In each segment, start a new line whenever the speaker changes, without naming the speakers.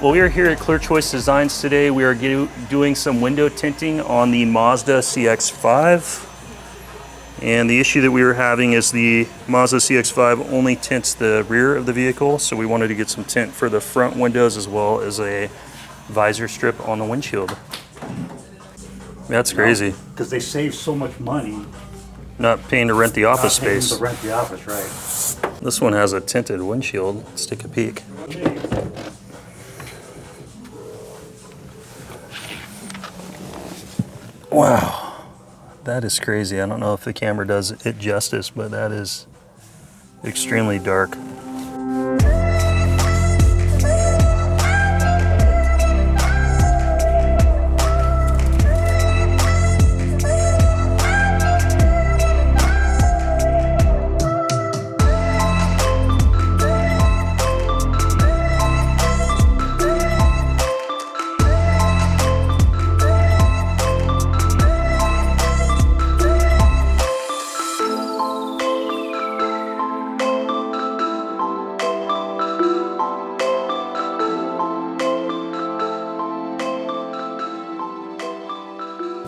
Well, we are here at Clear Choice Designs today. We are doing some window tinting on the Mazda CX-5. And the issue that we were having is the Mazda CX-5 only tints the rear of the vehicle, so we wanted to get some tint for the front windows as well as a visor strip on the windshield. That's crazy.
Because they save so much money.
Not paying to rent the office space.
To rent the office, right.
This one has a tinted windshield. Let's take a peek. Wow, that is crazy. I don't know if the camera does it justice, but that is extremely dark.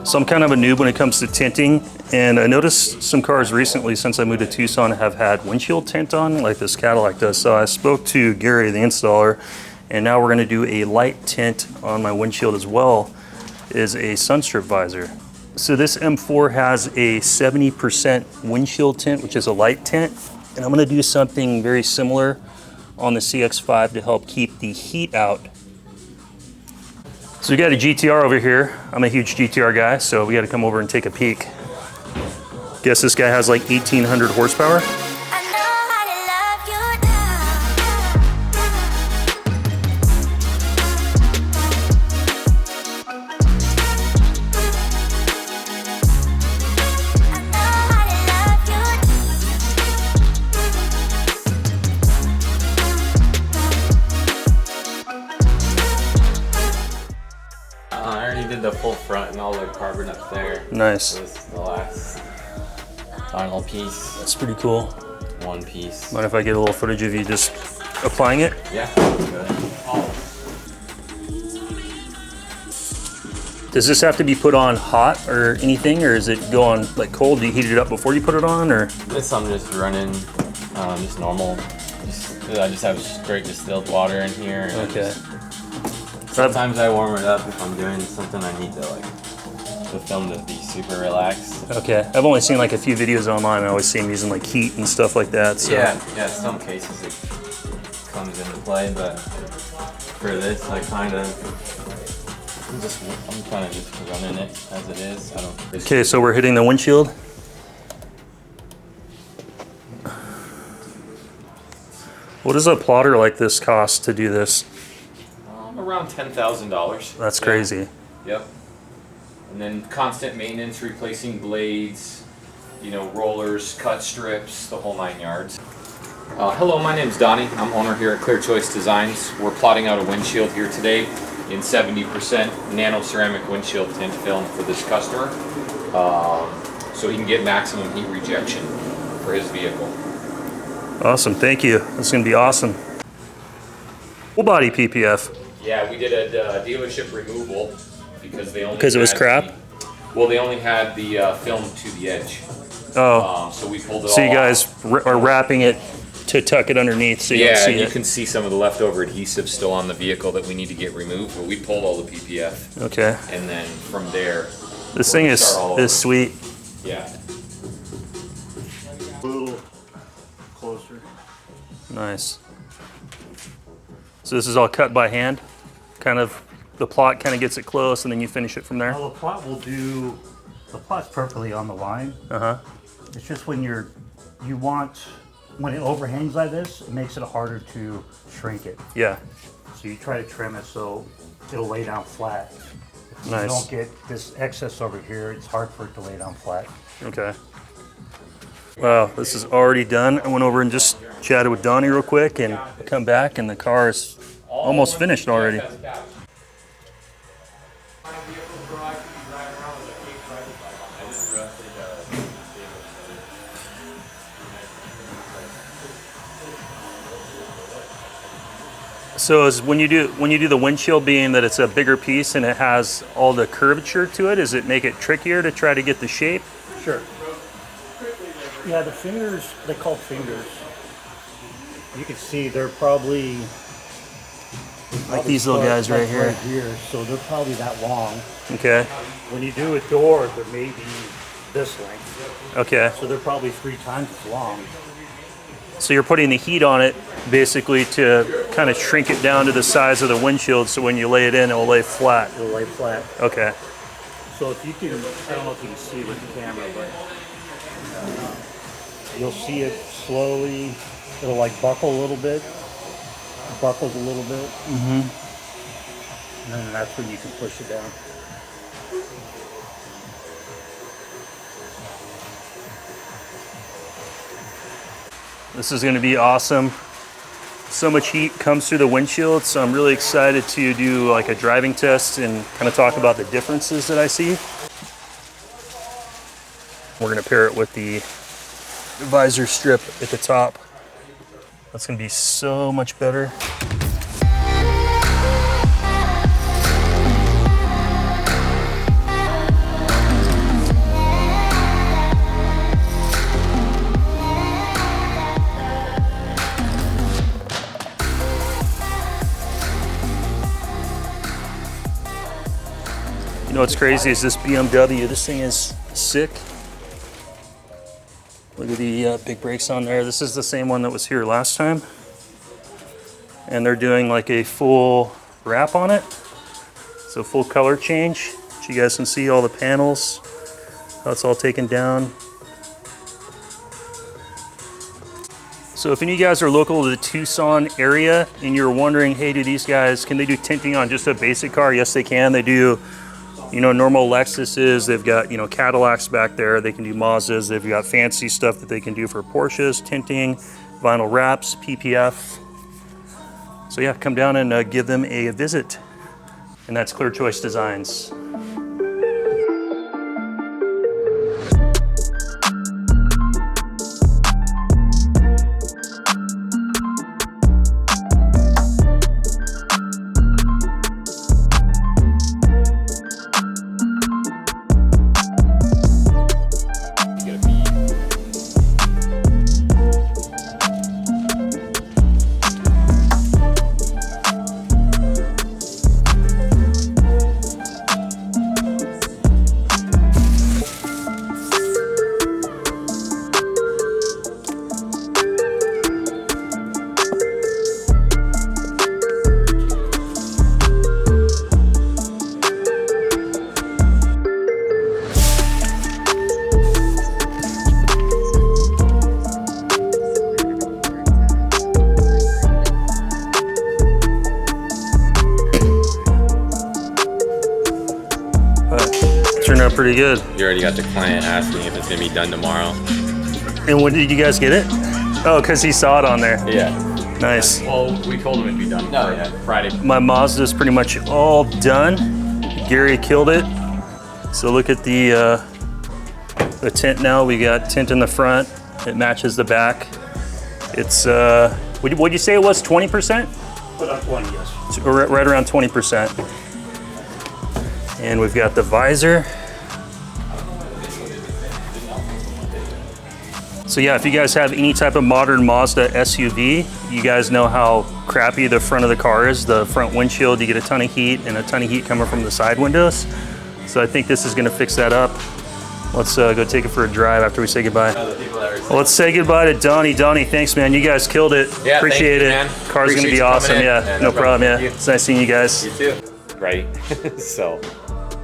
So I'm kind of a noob when it comes to tinting, and I noticed some cars recently since I moved to Tucson have had windshield tint on, like this Cadillac does. So I spoke to Gary, the installer, and now we're gonna do a light tint on my windshield as well, is a sunstrip visor. So this M4 has a 70% windshield tint, which is a light tint, and I'm gonna do something very similar on the CX-5 to help keep the heat out. So we got a GTR over here. I'm a huge GTR guy, so we got to come over and take a peek. Guess this guy has like 1,800 horsepower.
The full front and all the carbon up there.
Nice.
So this is the last final piece.
That's pretty cool.
One piece.
Mind if I get a little footage of you just applying it?
Yeah, good.
Does this have to be put on hot or anything, or is it go on like cold? Do you heat it up before you put it on, or?
This I'm just running, just normal. I just have straight distilled water in here. And
okay.
Sometimes I warm it up if I'm doing something I need to the film to be super relaxed.
Okay, I've only seen like a few videos online. I always see them using like heat and stuff like that. So.
Yeah, some cases it comes into play, but for this I'm kind of just running it as it is.
Okay, so we're hitting the windshield. What does a plotter like this cost to do this?
Around $10,000.
That's crazy.
Yep. And then constant maintenance, replacing blades, rollers, cut strips, the whole 9 yards. Hello, my name's Donnie. I'm owner here at Clear Choice Designs. We're plotting out a windshield here today in 70% Nano-Ceramic windshield tint film for this customer, so he can get maximum heat rejection for his vehicle.
Awesome, thank you. That's gonna be awesome. Full body PPF.
Yeah, we did a dealership removal because they only
it was crap?
They only had the film to the edge.
Oh.
So we pulled it all
So you guys
off.
are wrapping it to tuck it underneath so you don't see it.
Yeah, you can see some of the leftover adhesive still on the vehicle that we need to get removed, but we pulled all the PPF.
Okay.
And then from there,
this thing is sweet.
Yeah.
A little closer.
Nice. So this is all cut by hand? Kind of, the plot kind of gets it close and then you finish it from there?
Well, the plot's perfectly on the line.
Uh-huh.
It's just when when it overhangs like this, it makes it harder to shrink it.
Yeah.
So you try to trim it so it'll lay down flat. If
Nice.
you don't get this excess over here, it's hard for it to lay down flat.
Okay. Wow, this is already done. I went over and just chatted with Donnie real quick and come back and the car is almost finished already. So is when you do the windshield, being that it's a bigger piece and it has all the curvature to it, does it make it trickier to try to get the shape?
Sure. Yeah, the fingers, they call fingers. You can see they're probably
Like these little guys right here.
Right here, so they're probably that long.
Okay.
When you do a door, they're maybe this length.
Okay.
So they're probably 3 times as long.
So you're putting the heat on it basically to kind of shrink it down to the size of the windshield, so when you lay it in, it will lay flat.
It'll lay flat.
Okay.
So if you can, I don't know if you can see with the camera, but you'll see it slowly. It'll like buckle a little bit. Buckles a little bit. And then that's when you can push it down.
This is going to be awesome. So much heat comes through the windshield, so I'm really excited to do like a driving test and kind of talk about the differences that I see. We're going to pair it with the visor strip at the top. That's going to be so much better. You know what's crazy is this BMW, this thing is sick. Look at the big brakes on there. This is the same one that was here last time. And they're doing like a full wrap on it. So full color change. So you guys can see all the panels, how it's all taken down. So if any of you guys are local to the Tucson area and you're wondering, hey, do these guys, can they do tinting on just a basic car? Yes, they can. They do, you know, normal Lexuses. They've got, you know, Cadillacs back there. They can do Mazdas. They've got fancy stuff that they can do for Porsches, tinting, vinyl wraps, PPF. So yeah, come down and give them a visit. And that's Clear Choice Designs. Turned out pretty good.
You already got the client asking if it's gonna be done tomorrow.
And when did you guys get it? Oh, because he saw it on there.
Yeah.
Nice.
Well, we told him it'd be done. No, yeah. Friday.
My Mazda's pretty much all done. Gary killed it. So look at the tint now. We got tint in the front. It matches the back. It's, what'd you say it was, 20%?
Put on 20, yes.
It's right around 20%. And we've got the visor. So yeah, if you guys have any type of modern Mazda SUV, you guys know how crappy the front of the car is. The front windshield, you get a ton of heat and a ton of heat coming from the side windows. So I think this is gonna fix that up. Let's go take it for a drive after we say goodbye. Well, let's say goodbye to Donnie. Donnie, thanks, man. You guys killed it.
Yeah,
appreciate
you,
it.
Man.
Car's
Appreciate
gonna be
you
awesome.
Yeah,
no problem. Yeah, it's nice seeing you guys.
You too. Right. So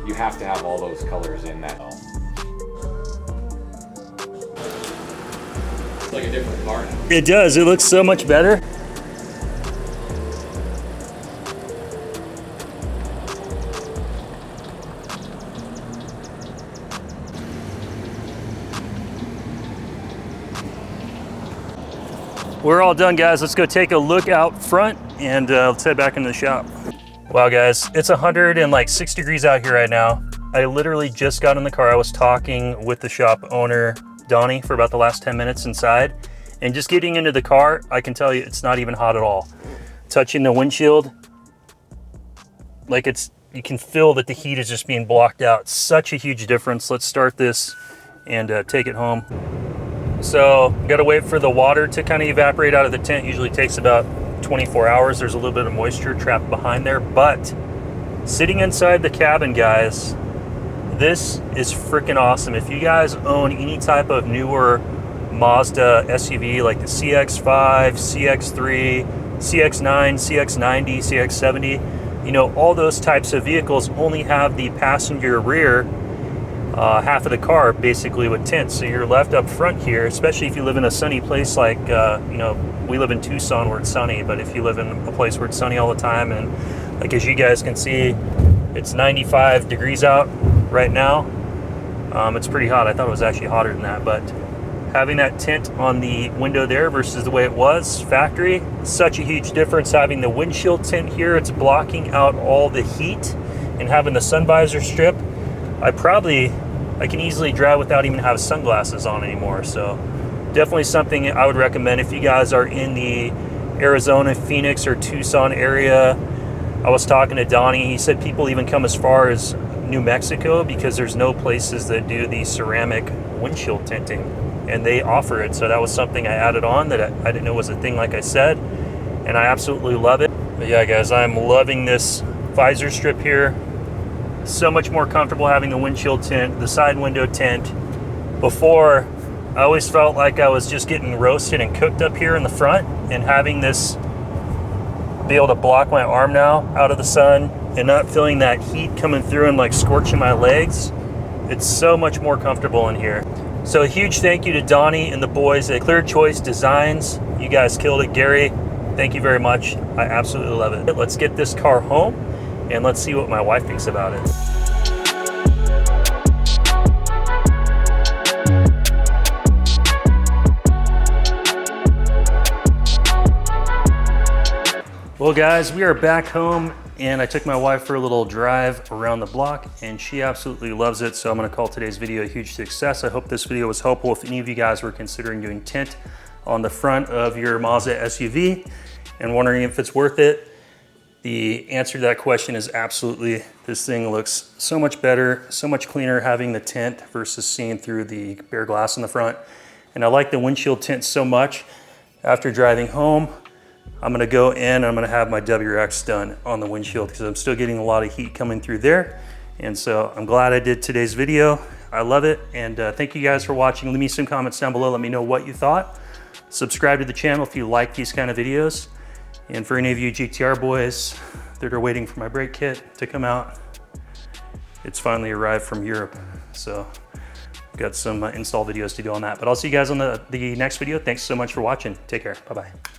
you have to have all those colors in that. It's like a different car now.
It does. It looks so much better. We're all done, guys. Let's go take a look out front and let's head back into the shop. Wow, guys, it's 106 degrees out here right now. I literally just got in the car. I was talking with the shop owner, Donnie, for about the last 10 minutes inside. And just getting into the car, I can tell you it's not even hot at all. touching the windshield, like you can feel that the heat is just being blocked out. Such a huge difference. Let's start this and take it home. So gotta wait for the water to kind of evaporate out of the tint. Usually takes about 24 hours. There's a little bit of moisture trapped behind there, but sitting inside the cabin, guys, this is freaking awesome. If you guys own any type of newer Mazda SUV like the CX-5, CX-3, CX-9, CX-90, CX-70, you know, all those types of vehicles only have the passenger rear half of the car basically with tint. So you're left up front here, especially if you live in a sunny place like, you know, we live in Tucson where it's sunny, but if you live in a place where it's sunny all the time, and like as you guys can see, it's 95 degrees out right now. It's pretty hot. I thought it was actually hotter than that, but having that tint on the window there versus the way it was factory, such a huge difference. Having the windshield tint here, it's blocking out all the heat, and having the sun visor strip, I can easily drive without even having sunglasses on anymore. So definitely something I would recommend if you guys are in the Arizona, Phoenix, or Tucson area. I was talking to Donnie. He said people even come as far as New Mexico because there's no places that do the ceramic windshield tinting, and they offer it. So that was something I added on that I didn't know was a thing, like I said, and I absolutely love it. But yeah, guys, I'm loving this visor strip here. So much more comfortable having the windshield tint, the side window tint. Before, I always felt like I was just getting roasted and cooked up here in the front, and having this be able to block my arm now out of the sun and not feeling that heat coming through and like scorching my legs, it's so much more comfortable in here. So a huge thank you to Donnie and the boys at Clear Choice Designs. You guys killed it. Gary, thank you very much. I absolutely love it. Let's get this car home and let's see what my wife thinks about it. Well guys, we are back home, and I took my wife for a little drive around the block, and she absolutely loves it. So I'm gonna call today's video a huge success. I hope this video was helpful if any of you guys were considering doing tint on the front of your Mazda SUV and wondering if it's worth it. The answer to that question is absolutely. This thing looks so much better, so much cleaner having the tint versus seeing through the bare glass in the front. And I like the windshield tint so much. After driving home, I'm gonna go in and I'm gonna have my WRX done on the windshield because I'm still getting a lot of heat coming through there. And so I'm glad I did today's video. I love it. And thank you guys for watching. Leave me some comments down below. Let me know what you thought. Subscribe to the channel if you like these kind of videos. And for any of you GTR boys that are waiting for my brake kit to come out, it's finally arrived from Europe. So I've got some install videos to do on that. But I'll see you guys on the next video. Thanks so much for watching. Take care. Bye-bye.